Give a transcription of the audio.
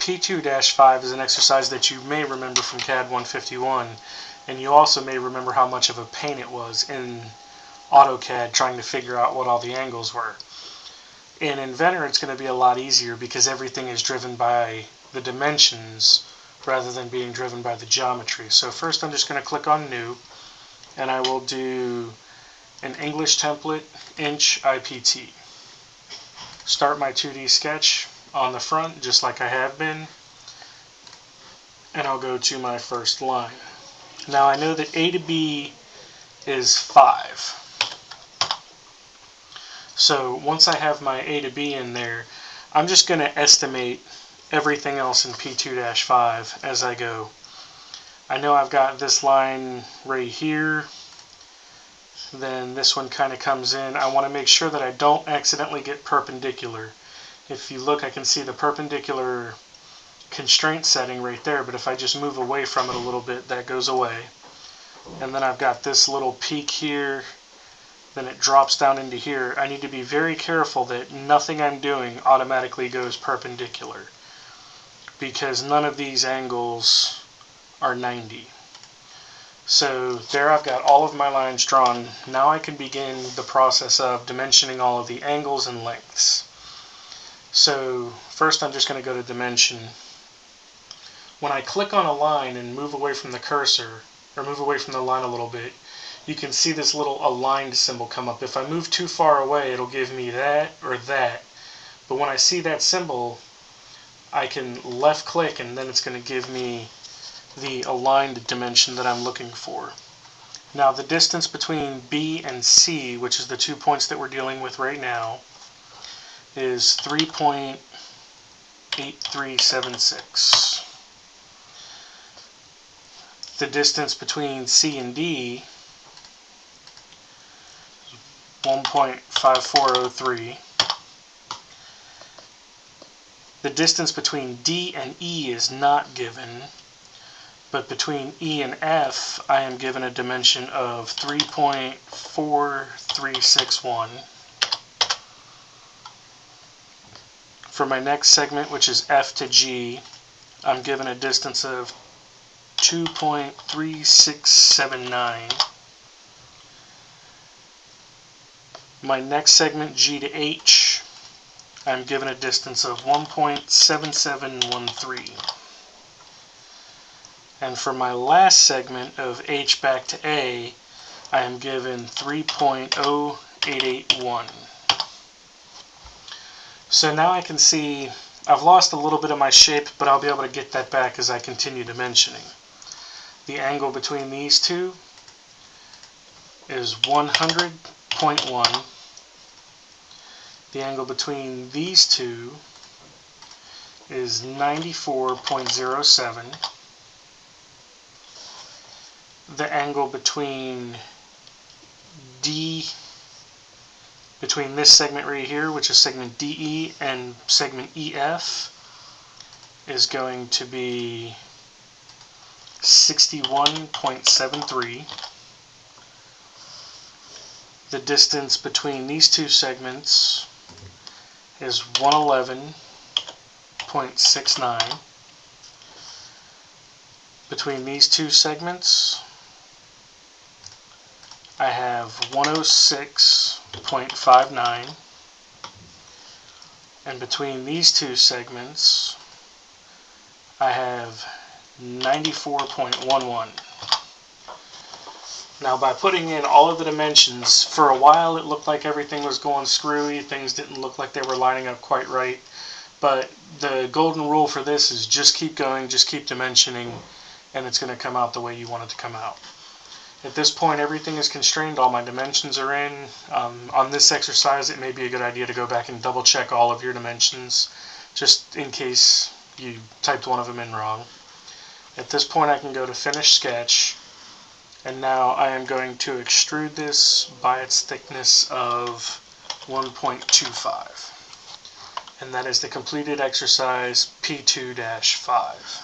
P2-5 is an exercise that you may remember from CAD 151, and you also may remember how much of a pain it was in AutoCAD trying to figure out what all the angles were. In Inventor, it's going to be a lot easier because everything is driven by the dimensions rather than being driven by the geometry. So first I'm just going to click on New, and I will do an English template, inch IPT. Start my 2D sketch on the front just like I have been, and I'll go to my first line. Now I know that A to B is 5. So once I have my A to B in there, I'm just going to estimate everything else in P2-5 as I go. I know I've got this line right here, then this one kind of comes in. I want to make sure that I don't accidentally get perpendicular. If you look, I can see the perpendicular constraint setting right there, but if I just move away from it a little bit, that goes away. And then I've got this little peak here, then it drops down into here. I need to be very careful that nothing I'm doing automatically goes perpendicular, because none of these angles are 90. So there I've got all of my lines drawn. Now I can begin the process of dimensioning all of the angles and lengths. So first I'm just going to go to dimension. When I click on a line and move away from the cursor, or move away from the line a little bit, you can see this little aligned symbol come up. If I move too far away, it'll give me that or that. But when I see that symbol, I can left click and then it's going to give me the aligned dimension that I'm looking for. Now the distance between B and C, which is the 2 points that we're dealing with right now, is 3.8376. The distance between C and D is 1.5403. The distance between D and E is not given, but between E and F I am given a dimension of 3.4361. For my next segment, which is F to G, I'm given a distance of 2.3679. My next segment, G to H, I'm given a distance of 1.7713. And for my last segment of H back to A, I am given 3.0881. So now I can see I've lost a little bit of my shape, but I'll be able to get that back as I continue dimensioning. The angle between these two is 100.1. The angle between these two is 94.07. The angle between this segment right here, which is segment DE, and segment EF is going to be 61.73. The distance between these two segments is 111.69. Between these two segments, I have 106.59, and between these two segments I have 94.11. Now by putting in all of the dimensions, for a while it looked like everything was going screwy, things didn't look like they were lining up quite right, but the golden rule for this is just keep going, just keep dimensioning, and it's going to come out the way you want it to come out. At this point, everything is constrained, all my dimensions are in. On this exercise, it may be a good idea to go back and double check all of your dimensions, just in case you typed one of them in wrong. At this point, I can go to Finish Sketch, and now I am going to extrude this by its thickness of 1.25. And that is the completed exercise P2-5.